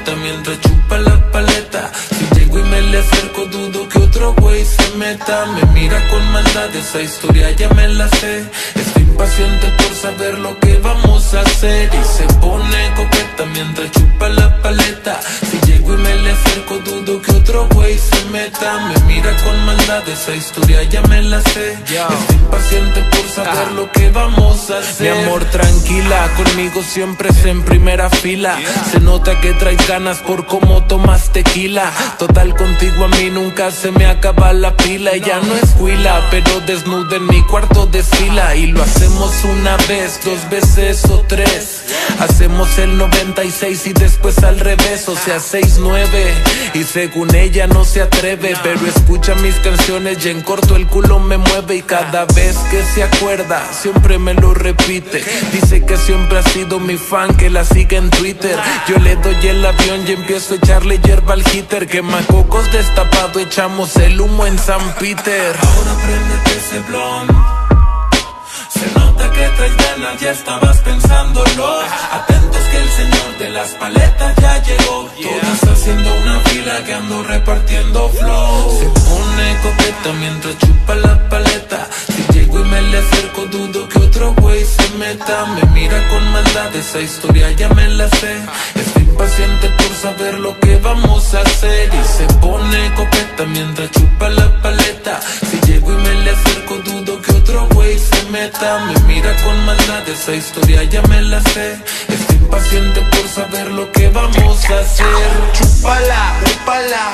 coqueta mientras chupa la paleta. Si llego y me le acerco, dudo que otro güey se meta. Me mira con maldad, esa historia ya me la sé. Estoy impaciente por saber lo que vamos a hacer. Y se pone coqueta mientras chupa la paleta. Si llego y me le acerco, dudo que otro güey se meta. Me mira con maldad, esa historia ya me la sé. Estoy impaciente por saber lo que vamos a hacer. Mi amor, tranquila, conmigo siempre es en primera fila. Se nota que traes ganas por cómo tomas tequila. Total, contigo a mí nunca se me acaba la pila. Ella no es huila, pero desnuda en mi cuarto desfila. Y lo hacemos una vez, 2 veces o 3. Hacemos el 96 y después al revés, o sea 6-9. Y según ella no se atreve, pero escucha mis canciones y en corto el culo me mueve. Y cada vez que se acuerda siempre me lo repite. Dice que siempre ha sido mi fan, que la sigue en Twitter. Yo le doy el avión y empiezo a echarle hierba al heater. Quemacocos destapado, echamos el humo en San Peter. Ahora préndete ese blon. Se nota que traes ganas, ya estabas pensándolo. Atentos que el señor de las paletas ya llegó. Todas haciendo una fila que ando repartiendo flow. Se pone coqueta mientras chupa la paleta. Si llego y me le acerco, dudo que otro güey se meta. Me mira con maldad, esa historia ya me la sé. Estoy impaciente por saber lo que vamos a hacer. Y se pone coqueta mientras chupa la paleta. Si llego y me le acerco, dudo que otro güey se meta. Me mira con maldad, esa historia ya me la sé. Estoy impaciente por saber lo que vamos a hacer. Chúpala, chúpala,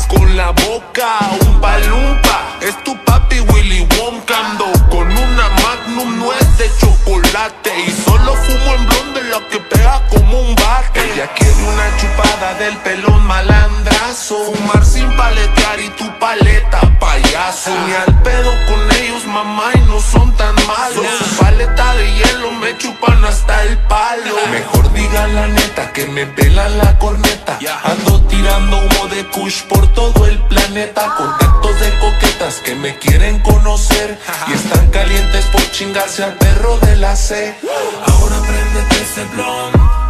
con la boca, umpa lumpa. Es tu papi Willy Wonka. Ando con una Magnum, no es de chocolate. Y solo fumo en blonde, lo que pega como un bate. Ella quiere una chupada del pelón malandrazo. Fumar sin paletear y tu paleta, payaso. Ni al pedo con ellos, mamá, y no son tan malos. Su paleta de hielo me chupan hasta el palo. Mejor diga la neta que me pelan la corneta. Ando tirando humo de kush por todo el planeta. Contactos de coquetas que me quieren conocer y están calientes por chingarse al perro de la C. Ahora préndete ese blon.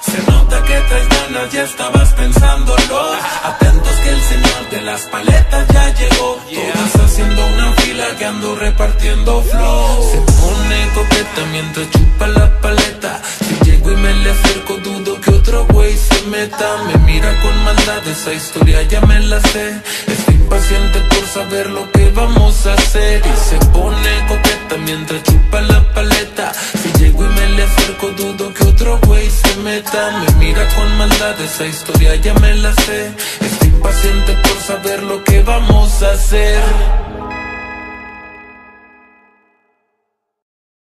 Se nota que traes ganas, ya estabas pensándolo. Atentos que el señor de las paletas ya llegó. Todas haciendo una fila que ando repartiendo flow. Se pone coqueta mientras chupa la paleta. Si llego y me le acerco, dudo que otro güey se meta. Me mira con maldad, esa historia ya me la sé. Estoy impaciente por saber lo que vamos a hacer. Y se pone coqueta mientras chupa la paleta. Si llego y me le acerco, dudo que otro güey se meta. Me mira con maldad, esa historia ya me la sé. Estoy impaciente por saber lo que vamos a hacer.